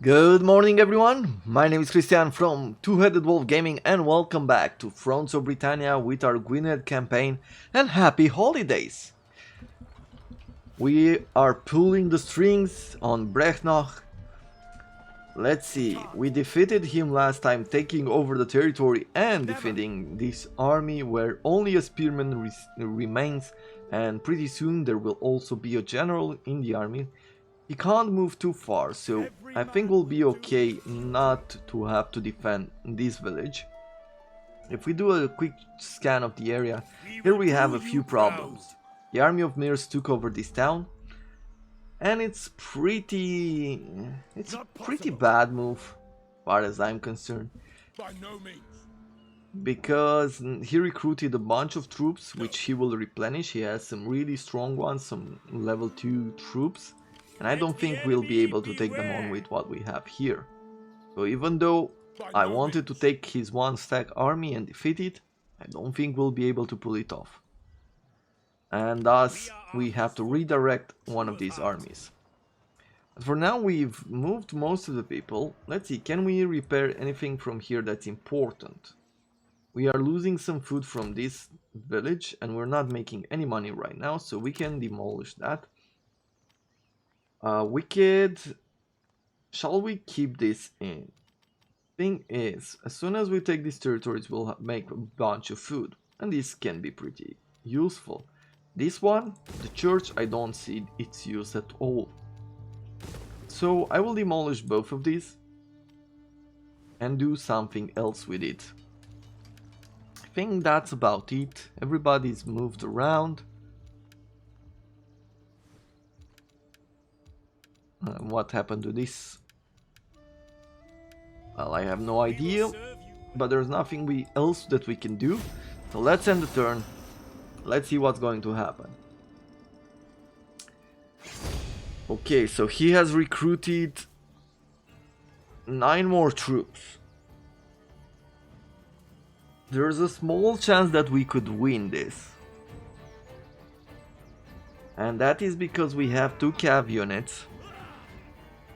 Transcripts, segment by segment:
Good morning, everyone. My name is Christian from Two-Headed Wolf Gaming, and welcome back to Fronts of Britannia with our Gwined campaign. And happy holidays! We are pulling the strings on Brechnoch. Let's see, we defeated him last time, taking over the territory and defeating this army where only a spearman remains, and pretty soon there will also be a general in the army. He can't move too far, so I think we'll be okay not to have to defend this village. If we do a quick scan of the area, here we have a few problems. The army of Mirs took over this town, and it's a pretty bad move, as far as I'm concerned. Because he recruited a bunch of troops, which he will replenish. He has some really strong ones, some level 2 troops. And I don't think we'll be able to take them on with what we have here. So even though I wanted to take his one stack army and defeat it, I don't think we'll be able to pull it off. And thus we have to redirect one of these armies. But for now we've moved most of the people. Let's see, can we repair anything from here that's important? We are losing some food from this village and we're not making any money right now, so we can demolish that. Wicked, shall we keep this in? Thing is, as soon as we take these territories, we'll make a bunch of food, and this can be pretty useful. This one, the church, I don't see its use at all. So I will demolish both of these and do something else with it. I think that's about it. Everybody's moved around. What happened to this? Well, I have no idea, but there's nothing else that we can do. So let's end the turn. Let's see what's going to happen. Okay, so he has recruited 9 more troops. There's a small chance that we could win this. And that is because we have 2 cav units.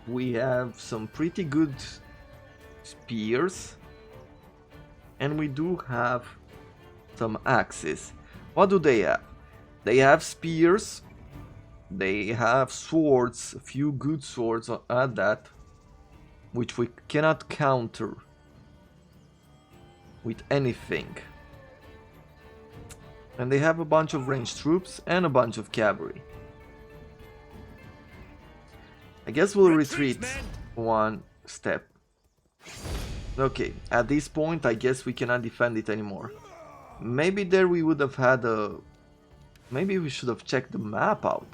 We have some pretty good spears, and we do have some axes. What do they have? They have spears, they have swords, a few good swords at that, which we cannot counter with anything. And they have a bunch of ranged troops and a bunch of cavalry. I guess we'll retreat one step. Okay, at this point I guess we cannot defend it anymore. Maybe there we would have had a... Maybe we should have checked the map out.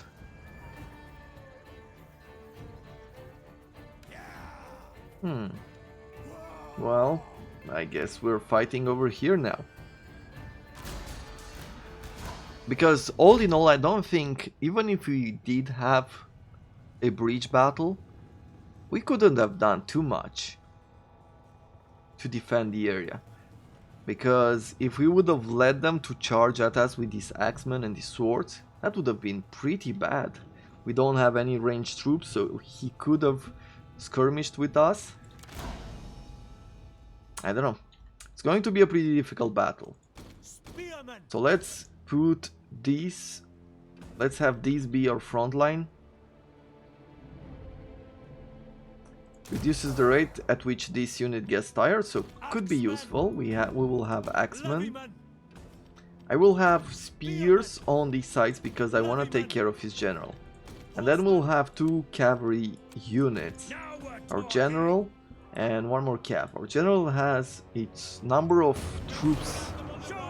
Well, I guess we're fighting over here now. Because all in all, I don't think, even if we did have a breach battle, we couldn't have done too much to defend the area. Because if we would have led them to charge at us with these axemen and these swords, that would have been pretty bad. We don't have any ranged troops, so he could have skirmished with us. I don't know. It's going to be a pretty difficult battle. So let's put these... Let's have these be our front line. Reduces the rate at which this unit gets tired, so could be useful. We will have axemen. I will have spears on these sides because I want to take care of his general. And then we'll have 2 cavalry units. Our general and 1 more cav. Our general has its number of troops,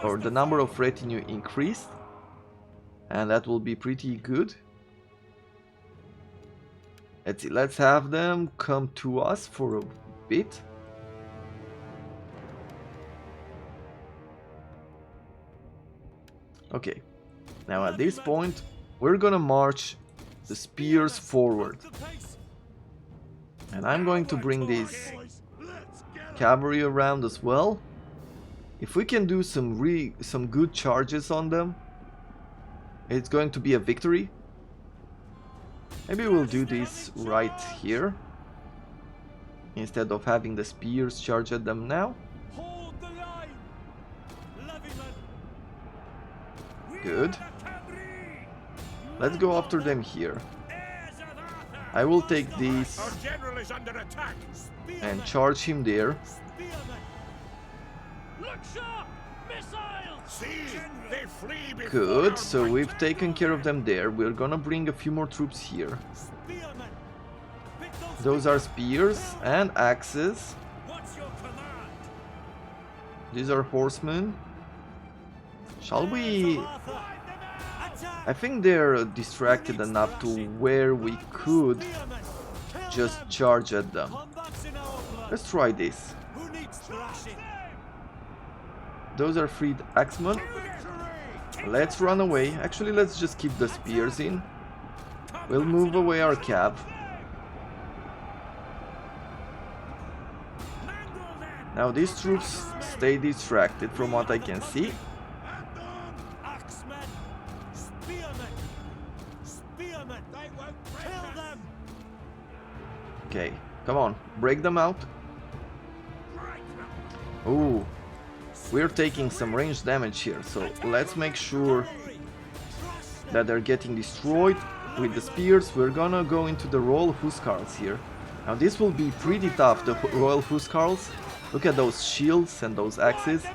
or the number of retinue increased. And that will be pretty good. Let's see, let's have them come to us for a bit. Okay, now at this point, we're gonna march the spears forward. And I'm going to bring these cavalry around as well. If we can do some good charges on them, it's going to be a victory. Maybe we'll do this right here. instead of having the spears charge at them now. Hold the line. Levyman. Good. Let's go after them here. I will take this Our general is under attack. and charge him there. Look sharp! Missiles! See, they flee before Good, our so we've might. taken care of them there. We're gonna bring a few more troops here. Spearmen. Pick Those are spears and axes. What's your command? These are horsemen. Shall we... I think they're distracted enough to where we could just charge at them. Let's try this. Who needs thrashing? Those are freed axemen. Let's run away. Actually, let's just keep the spears in. We'll move away our cav. Now these troops stay distracted from what I can see. Axemen. Spearmen. Spearmen. They won't kill them. Okay, come on, break them out. Ooh, we're taking some range damage here, so let's make sure that they're getting destroyed with the spears. We're gonna go into the Royal Huskarls here. Now this will be pretty tough, the Royal Huskarls. Look at those shields and those axes.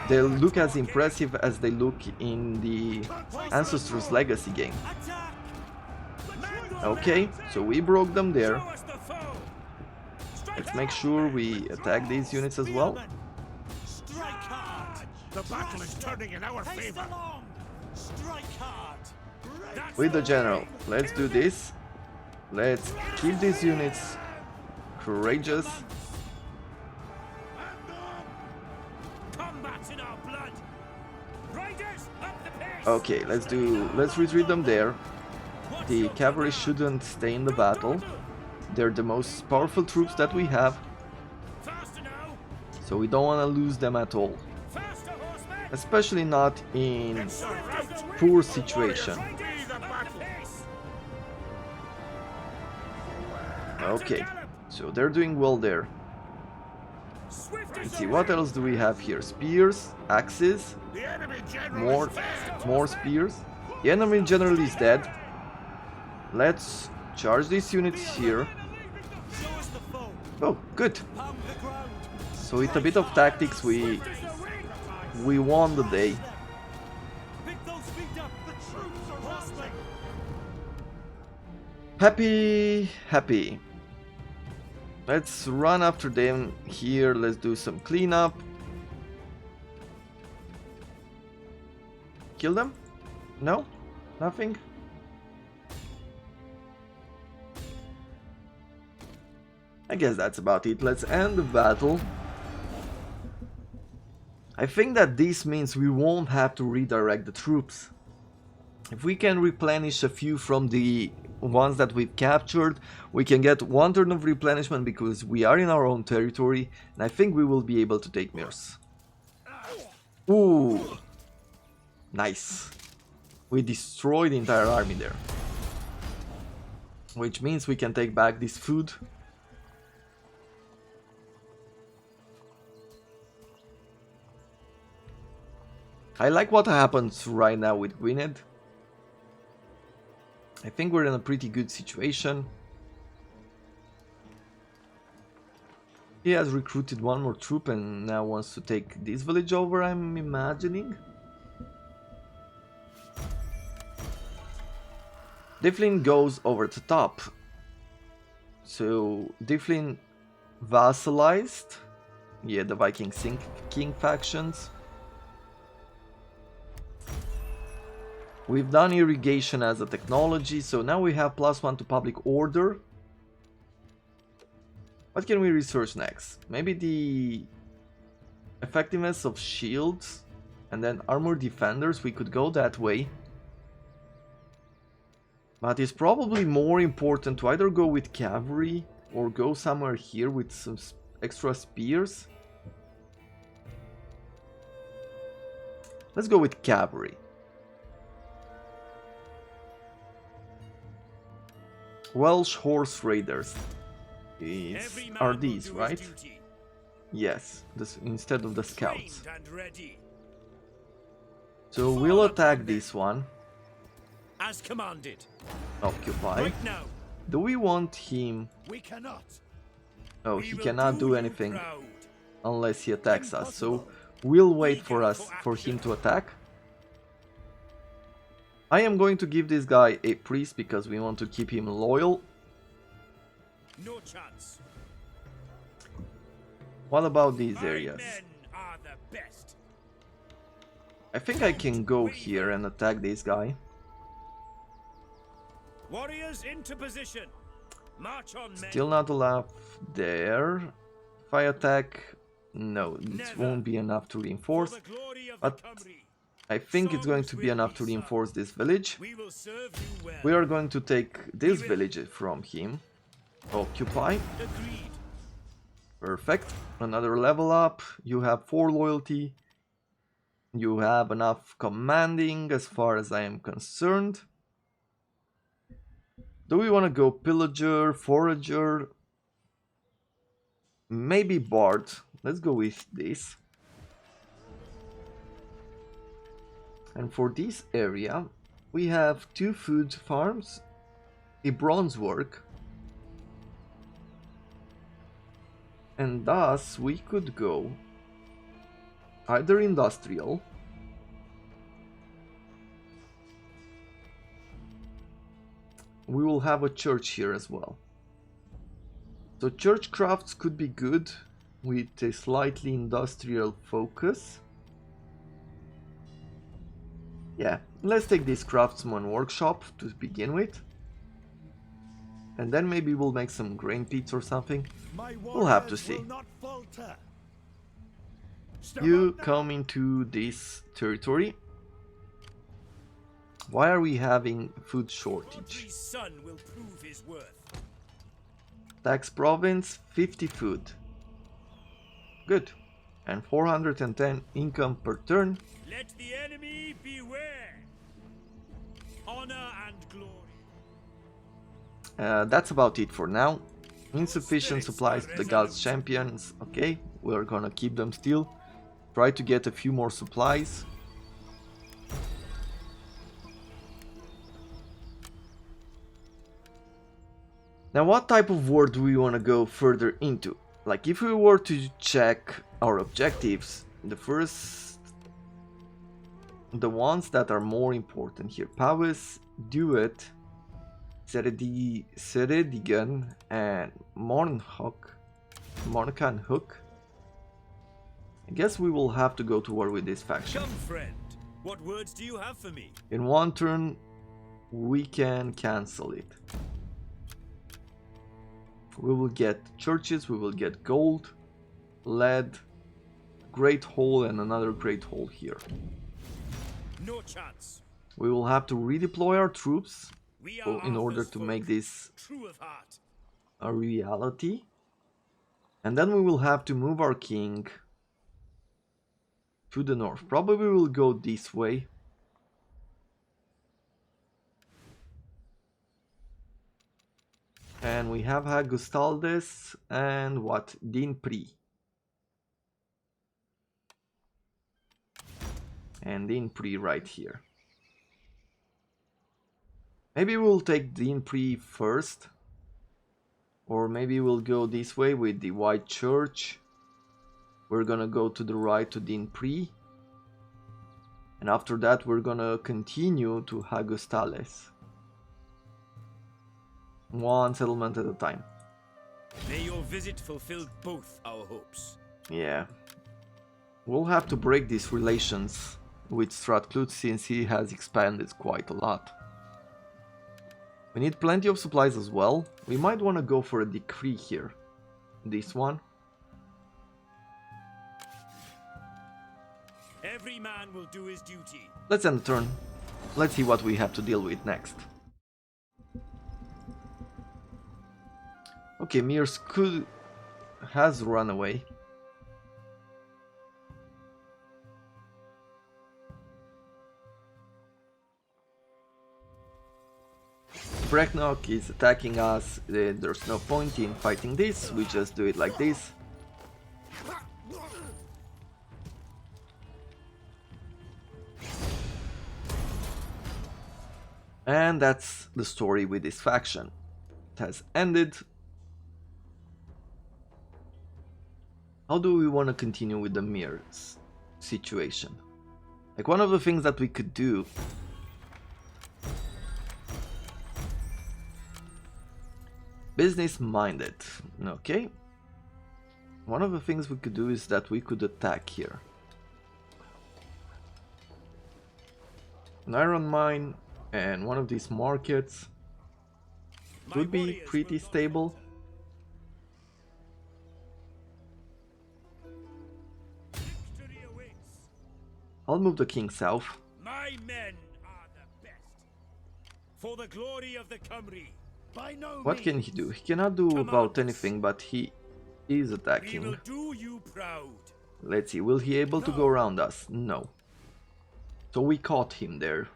They look as impressive as they look in the Ancestors Legacy game. Okay, so we broke them there. Let's make sure we attack these units as well. Strike hard. The battle is turning in our favor. Strike hard. With the general, let's do this. Let's keep these units courageous. Combat's in our blood. Riders, up the pace. Okay, let's retreat them there. The cavalry shouldn't stay in the battle. They're the most powerful troops that we have, Faster now. so we don't want to lose them at all. Faster, horsemen. Especially not in poor situation. Riders, up the pace. Okay, so they're doing well there. Swift Let's as see, the what wind. else do we have here? Spears, axes, The enemy general more, is fast. more spears. The enemy general is dead. Let's charge these units here. Show us the foe. Oh, good. Pound the ground. So with a bit of tactics, we won the day. Pick those feet up. The troops are horsemen. Happy. Let's run after them here. Let's do some cleanup. Kill them? No? Nothing? I guess that's about it. Let's end the battle. I think that this means we won't have to redirect the troops. If we can replenish a few from the ones that we've captured, we can get one turn of replenishment because we are in our own territory, and I think we will be able to take Mirs. Ooh! Nice. We destroyed the entire army there. Which means we can take back this food. I like what happens right now with Gwined. I think we're in a pretty good situation. He has recruited one more troop and now wants to take this village over, I'm imagining. Difflin goes over the top. So Difflin vassalized. Yeah, the Viking King factions. We've done irrigation as a technology, so now we have +1 to public order. What can we research next? Maybe the effectiveness of shields and then armor defenders, we could go that way. But it's probably more important to either go with cavalry or go somewhere here with some extra spears. Let's go with cavalry. Welsh Horse Raiders. are these, right? Yes, this, instead of the scouts. So we'll attack this one. As commanded. Occupy. Right now. Do we want him? We cannot. Oh, he cannot do anything Proud. unless he attacks us. So we'll wait for him to attack. I am going to give this guy a priest because we want to keep him loyal. No chance. What about these My areas? men are the best. I think I can go here and attack this guy. Warriors into position. March on, men. Still not enough there. If I attack, no, it won't be enough to reinforce. For the glory of But the country. I think it's going to be enough to reinforce this village. We will serve you well. We are going to take this village from him. Occupy. Agreed. Perfect. Another level up. You have 4 loyalty. You have enough commanding as far as I am concerned. Do we want to go pillager, forager? Maybe bard. Let's go with this. And for this area, we have 2 food farms, a bronze work, and thus we could go either industrial we will have a church here as well. So church crafts could be good with a slightly industrial focus. Yeah, let's take this craftsman workshop to begin with. And then maybe we'll make some grain pits or something. We'll have to see. You come into this territory. Why are we having food shortage? Son will prove his worth. Tax province, 50 food. Good. And 410 income per turn. Let the enemy beware. Honor and glory. That's about it for now. Insufficient supplies to the God's champions. Okay, we're gonna keep them still. Try to get a few more supplies. Now, what type of war do we want to go further into? Like, if we were to check our objectives, the ones that are more important here: Powys, Duet, Ceredigan, and Mornhook. I guess we will have to go to war with this faction. Come, friend. What words do you have for me? In one turn, we can cancel it. We will get churches, we will get gold, lead, great hole, and another great hole here. No chance. We will have to redeploy our troops in order to folk, make this true of heart. a reality. And then we will have to move our king to the north. Probably we will go this way. And we have Hagustaldes and what? Dinpri. And Dinpri right here. Maybe we'll take Dinpri first. Or maybe we'll go this way with the White Church. We're gonna go to the right to Dinpri. And after that we're gonna continue to Hagustales. One settlement at a time. May your visit fulfill both our hopes. Yeah. We'll have to break these relations with Strathclyde since he has expanded quite a lot. We need plenty of supplies as well. We might want to go for a decree here. This one. Every man will do his duty. Let's end the turn. Let's see what we have to deal with next. Okay, Mir's has run away. Breknock is attacking us, there's no point in fighting this, we just do it like this. And that's the story with this faction. It has ended. How do we want to continue with the mirrors situation? Like, one of the things that we could do business minded, okay? One of the things we could do is that we could attack here. An iron mine and one of these markets would be pretty stable. I'll move the king south. My men are the best. For the glory of the Cymry. By no What means. can he do? He cannot do about anything, but he is We attacking. will do you proud. Let's see, will he able to go around us? No. So we caught him there,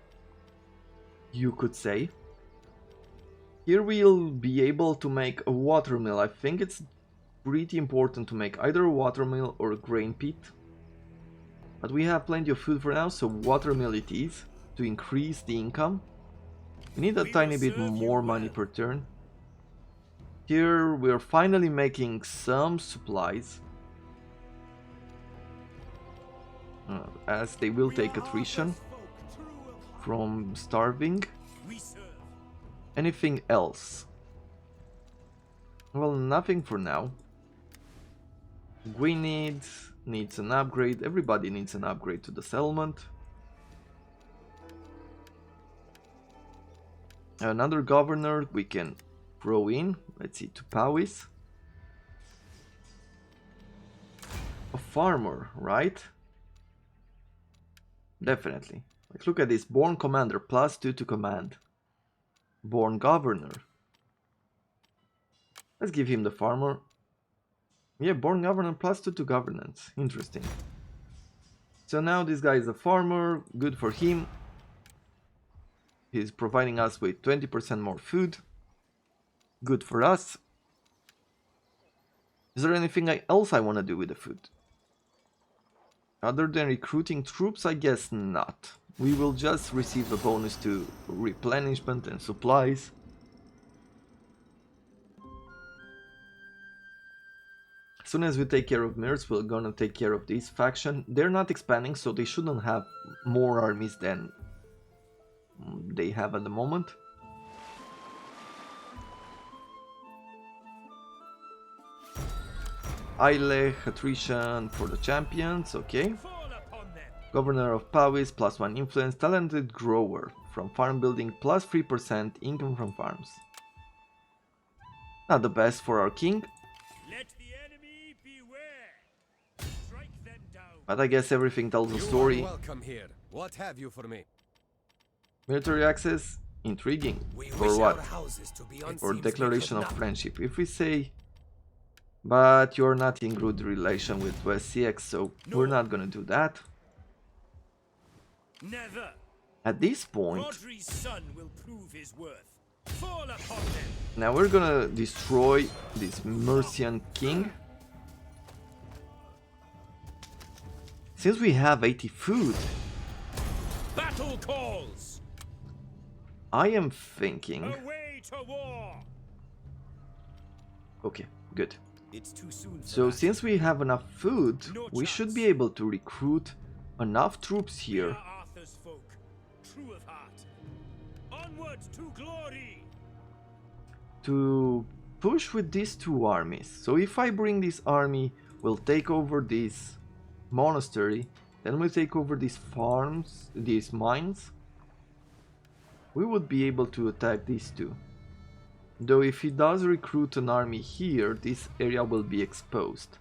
you could say. Here we'll be able to make a watermill. I think it's pretty important to make either a watermill or a grain pit. But we have plenty of food for now, so watermill it is, to increase the income. We need a tiny bit more money per turn. Here we're finally making some supplies. As they will take attrition from starving. We serve. Anything else? Well, nothing for now. Gwined needs an upgrade. Everybody needs an upgrade to the settlement. Another governor we can throw in. Let's see, to Powys. A farmer, right? Definitely. Like, look at this. Born commander, +2 to command. Born governor. Let's give him the farmer. Yeah, born governor, +2 to governance. Interesting. So now this guy is a farmer. Good for him. He's providing us with 20% more food. Good for us. Is there anything else I want to do with the food? Other than recruiting troops, I guess not. We will just receive a bonus to replenishment and supplies. As soon as we take care of mirrors, we're gonna take care of this faction. They're not expanding, so they shouldn't have more armies than they have at the moment. Ailech, attrition for the champions, okay. Fall upon them. Governor of Powys, +1 influence, talented grower. From farm building, +3% income from farms. Not the best for our king, Let the enemy beware. Strike them down. but I guess everything tells a You are story. welcome here. What have you for me? Military access, intriguing. We For wish what? our houses to be on For seams declaration we of could not. friendship. If we say, but you're not in good relation with West CX, so we're not gonna do that. Never. At this point, Rodri's son will prove his worth. Fall upon them. now we're gonna destroy this Mercian king. Since we have 80 food, Battle calls. I am thinking... Away to war. Okay, good. It's too soon for So that. since we have enough food, No we should chance. be able to recruit enough troops We here are Arthur's folk, true of heart. Onward to glory. to push with these two armies. So if I bring this army, we'll take over this monastery, then we'll take over these farms, these mines. We would be able to attack these two. Though if he does recruit an army here, this area will be exposed.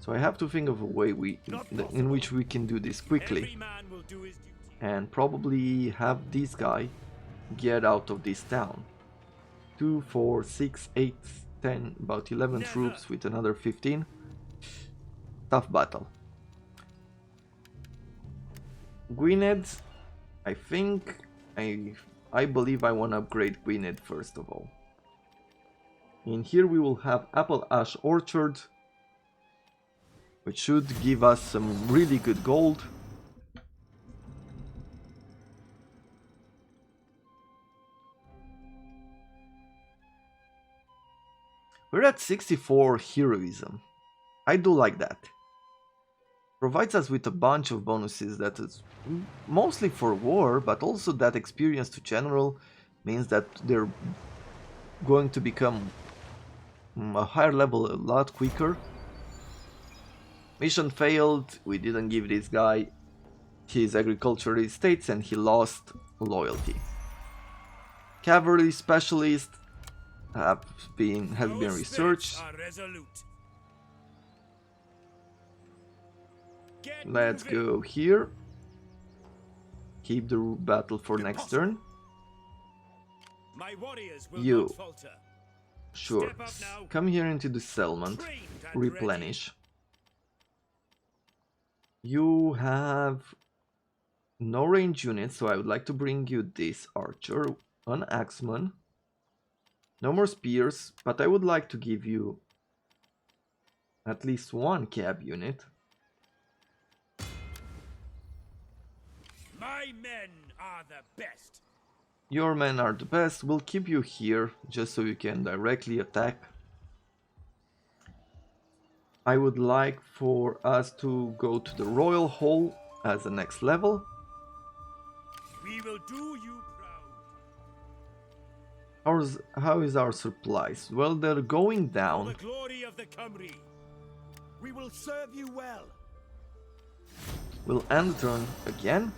So I have to think of a way in which we can do this quickly. Every man will do his duty. And probably have this guy get out of this town. 2, 4, 6, 8, 10, about 11 Never. troops with another 15. Tough battle. Gwyned, I think I believe I want to upgrade Gwined first of all. In here we will have Apple Ash Orchard, which should give us some really good gold. We're at 64 heroism. I do like that. Provides us with a bunch of bonuses that is mostly for war, but also that experience to general means that they're going to become a higher level a lot quicker. Mission failed, we didn't give this guy his agricultural estates and he lost loyalty. Cavalry specialist has been researched. Let's go here. Keep the battle for next turn. My warriors will You. not falter. Sure. Step up now. Come here into the settlement. Trained and Replenish. You have no range units, so I would like to bring you this archer, an axeman. No more spears, but I would like to give you at least one cab unit. My men are the best. Your men are the best. We'll keep you here just so you can directly attack. I would like for us to go to the Royal Hall as the next level. We will do you proud. How is our supplies? Well, they're going For down. the glory of the Cymry. We will serve you well. We'll end the turn again.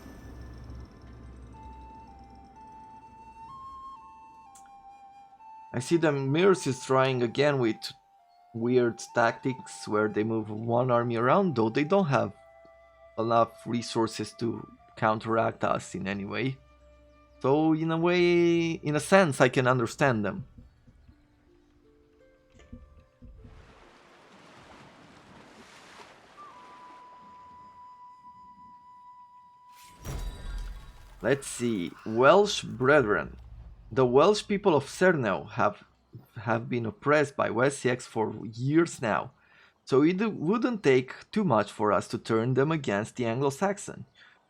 I see the Mirrors is trying again with weird tactics where they move one army around, though they don't have enough resources to counteract us in any way. So in a way, in a sense, I can understand them. Let's see, Welsh Brethren. The Welsh people of Cerno have been oppressed by Wessex for years now, so it wouldn't take too much for us to turn them against the Anglo-Saxon.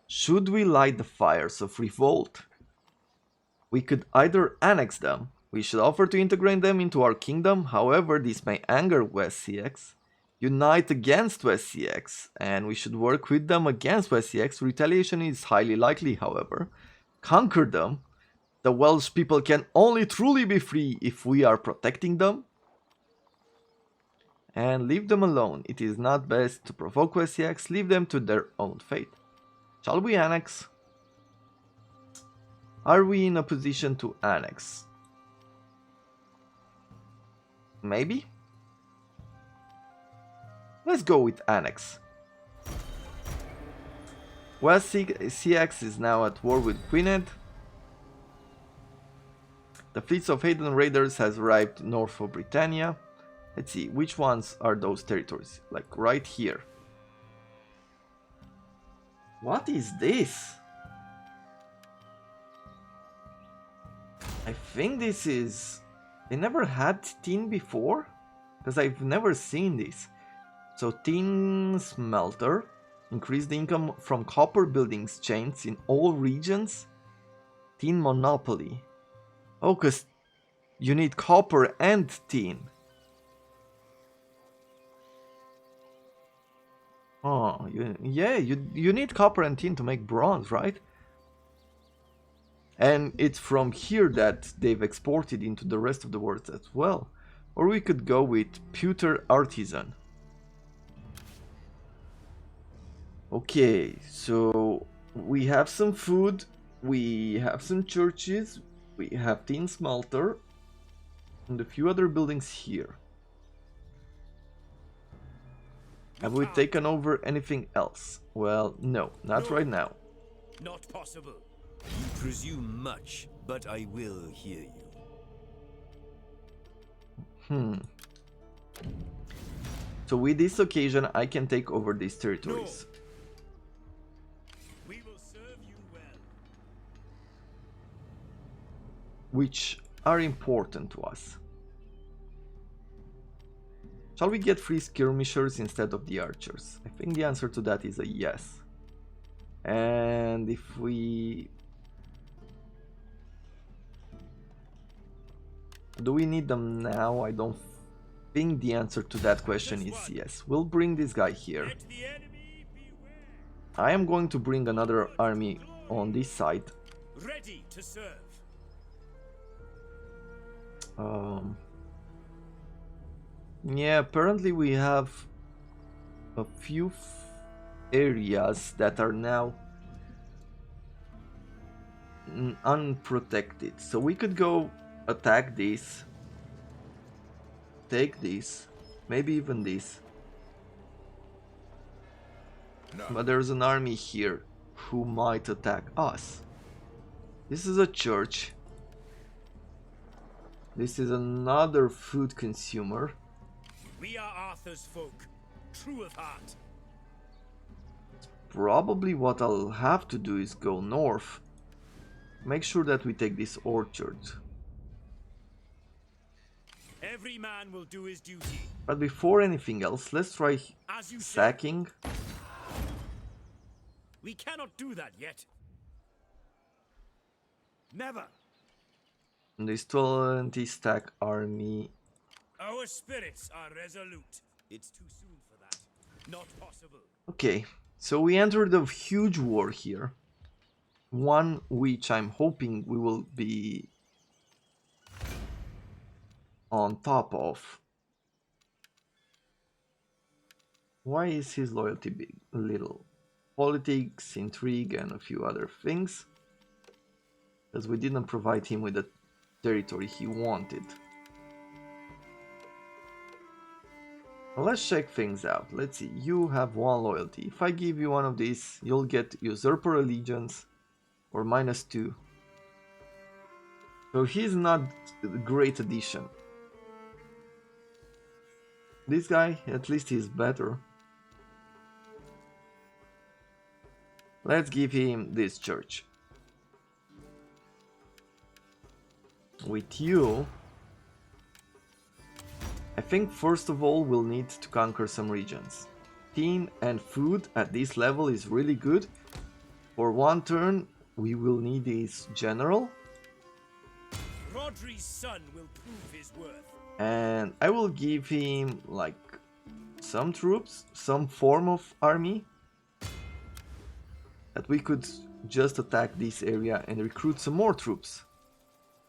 Should we light the fires of revolt? We could either annex them, we should offer to integrate them into our kingdom, however this may anger Wessex, unite against Wessex, and we should work with them against Wessex. Retaliation is highly likely, however. Conquer them. The Welsh people can only truly be free if we are protecting them. And leave them alone. It is not best to provoke Wessex. Leave them to their own fate. Shall we annex? Are we in a position to annex? Maybe? Let's go with annex. Wessex is now at war with Gwined. The fleets of Hayden Raiders has arrived north of Britannia. Let's see, which ones are those territories? Like right here. What is this? I think this is... They never had tin before? Because I've never seen this. So tin smelter. Increase the income from copper buildings chains in all regions. Tin monopoly. Oh, because you need copper and tin. Oh, you need copper and tin to make bronze, right? And it's from here that they've exported into the rest of the world as well. Or we could go with pewter artisan. Okay, so we have some food, we have some churches, we have tin smelter, and a few other buildings here. Have we taken over anything else? Well, no, not right now. Not possible. You presume much, but I will hear you. So with this occasion, I can take over these territories. We will serve you well. which are important to us. Shall we get free skirmishers instead of the archers? I think the answer to that is a yes. And if we... do we need them now? I don't think the answer to that question is yes. We'll bring this guy here. I am going to bring another army on this side. Ready to serve. Yeah, apparently we have a few areas that are now unprotected. So we could go attack this, take this, maybe even this. No. But there's an army here who might attack us. This is a church. This is another food consumer. We are Arthur's folk, true of heart. Probably what I'll have to do is go north. Make sure that we take this orchard. Every man will do his duty. But before anything else, let's try As you say. sacking. We cannot do that yet. Never. This 20 stack army. Our spirits are resolute. It's too soon for that. Not possible. Okay, so we entered a huge war here. One which I'm hoping we will be on top of. Why is his loyalty big? Little. Politics, intrigue, and a few other things. Because we didn't provide him with the territory he wanted. Well, let's check things out. Let's see, you have one loyalty. If I give you one of these, you'll get Usurper Allegiance or -2. So he's not a great addition. This guy, at least he's better. Let's give him this church. With you, I think first of all we'll need to conquer some regions. Team and food at this level is really good. For one turn we will need his general. Rodri's son will prove his worth. And I will give him like some troops, some form of army. That we could just attack this area and recruit some more troops.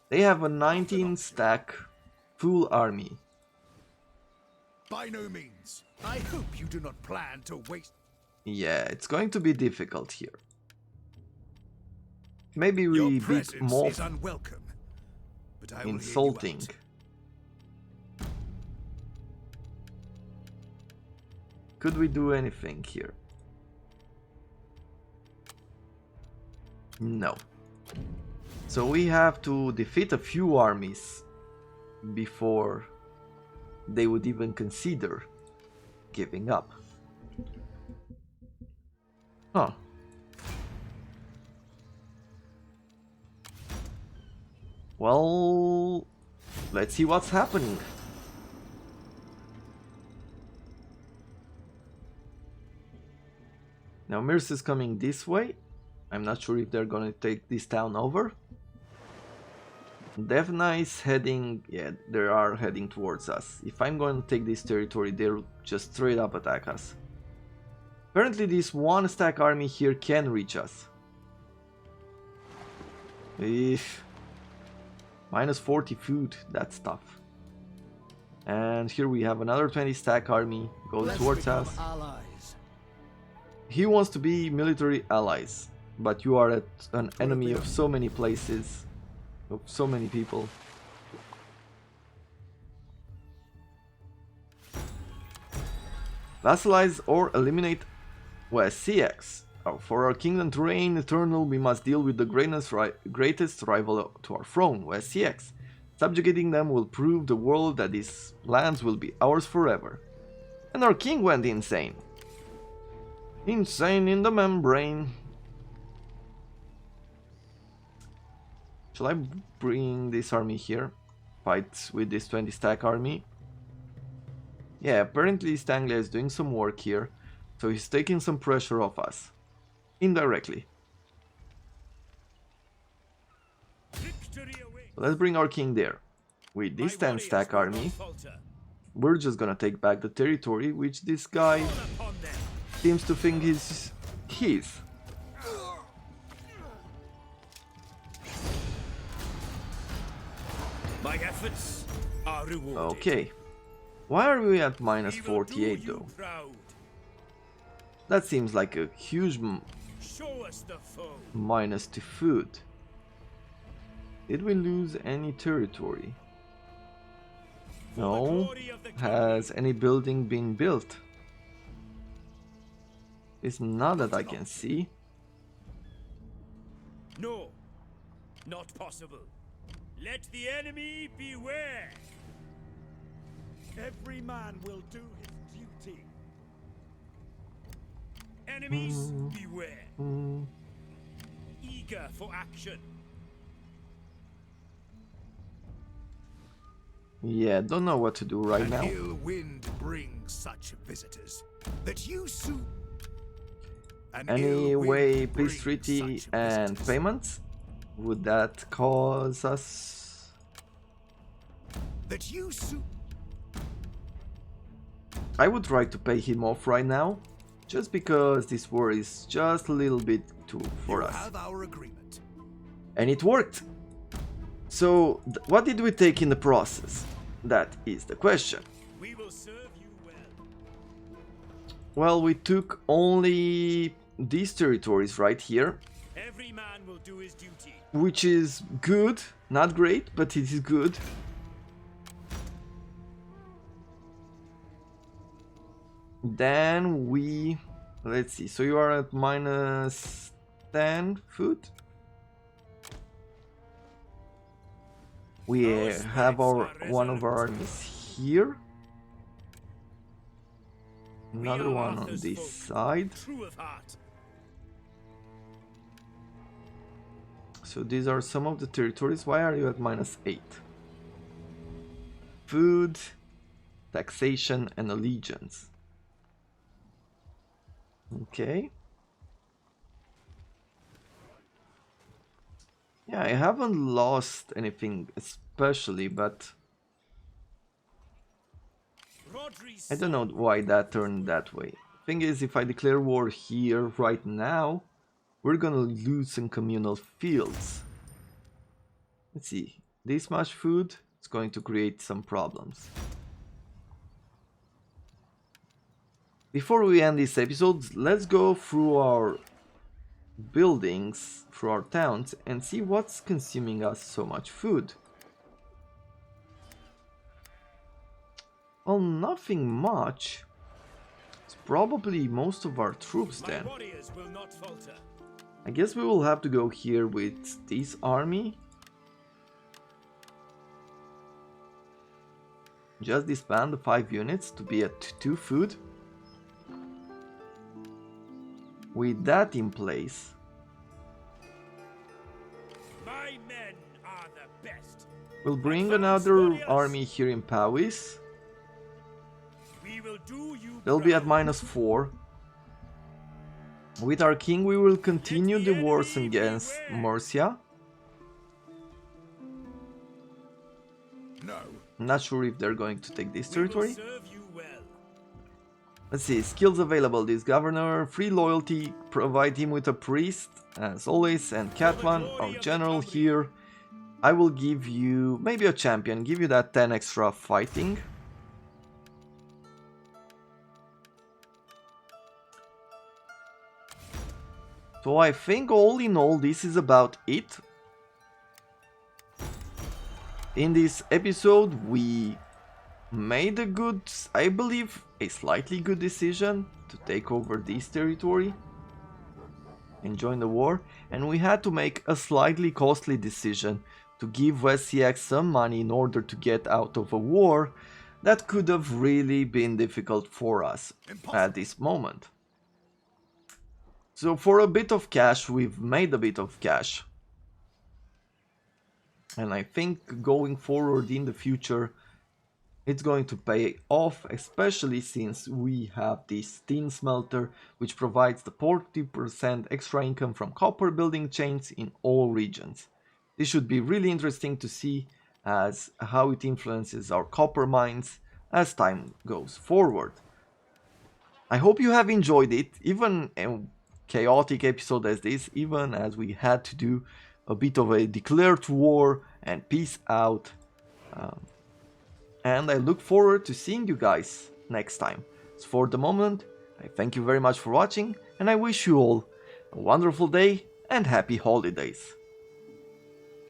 They have a 19 stack full army. By no means. I hope you do not plan to waste. Yeah, it's going to be difficult here. Maybe we Your beat presence more is unwelcome, but I will insulting. hear you out. Could we do anything here? No. So we have to defeat a few armies before they would even consider giving up. Huh. Well, let's see what's happening. Now Mirs is coming this way. I'm not sure if they're gonna take this town over. Devna is heading, yeah, they are heading towards us. If I'm going to take this territory, they'll just straight up attack us. Apparently this one stack army here can reach us. If -40 food, that's tough. And here we have another 20 stack army going towards us. Allies. He wants to be military allies, but you are at an enemy of so many places, of so many people. Vassalize or eliminate West CX. For our kingdom to reign eternal, we must deal with the greatest rival to our throne, West CX. Subjugating them will prove the world that these lands will be ours forever. And our king went insane. Insane in the membrane. Shall I bring this army here? Fight with this 20 stack army? Yeah, apparently East Anglia is doing some work here, so he's taking some pressure off us. Indirectly. So let's bring our king there. With this 10 stack army, we're just gonna take back the territory which this guy seems to think is his. My efforts are rewarded. Okay. Why are we at minus 48 though? That seems like a huge Show us the foe. minus to food. Did we lose any territory? No. Has any building been built? It's not that I can see. No, not possible. Let the enemy beware. Every man will do his duty. Enemies, beware. Eager for action. Yeah, don't know what to do right now. Ill wind brings such visitors that you soon. Anyway, peace treaty and payments? Would that cause us? That you soon. I would try to pay him off right now, just because this war is just a little bit too for us. Have our agreement. And it worked! So, what did we take in the process? That is the question. We will serve you well. Well, we took only these territories right here, Every man will do his duty. which is good, not great, but it is good. Then we, let's see, so you are at minus 10 food. We have one of our armies here. Another one on this side. True of heart. So these are some of the territories. Why are you at minus 8? Food, taxation, and allegiance. Okay. Yeah, I haven't lost anything especially, but I don't know why that turned that way. Thing is, if I declare war here right now, we're gonna lose some communal fields. Let's see, this much food is going to create some problems. Before we end this episode, let's go through our buildings, through our towns, and see what's consuming us so much food. Well, nothing much. It's probably most of our troops then. My warriors will not falter. I guess we will have to go here with this army. Just disband the 5 units to be at 2 food. With that in place, My men are the best. we'll bring another army here in Powys. We will do you They'll be at proud. minus 4. With our king, we will continue the wars against Mercia. No. I'm not sure if they're going to take this We will territory. serve you well. Let's see, skills available. This governor, free loyalty, provide him with a priest, as always, and Catman, our general here. I will give you, maybe a champion, give you that 10 extra fighting. So I think all in all this is about it. In this episode we made a good, I believe, a slightly good decision to take over this territory and join the war, and we had to make a slightly costly decision to give West CX some money in order to get out of a war that could have really been difficult for us at this moment. So for a bit of cash, we've made a bit of cash. And I think going forward in the future, it's going to pay off, especially since we have this tin smelter, which provides the 40% extra income from copper building chains in all regions. This should be really interesting to see as how it influences our copper mines as time goes forward. I hope you have enjoyed it, even a chaotic episode as this, even as we had to do a bit of a declared war and peace out. And I look forward to seeing you guys next time. So for the moment, I thank you very much for watching, and I wish you all a wonderful day and happy holidays.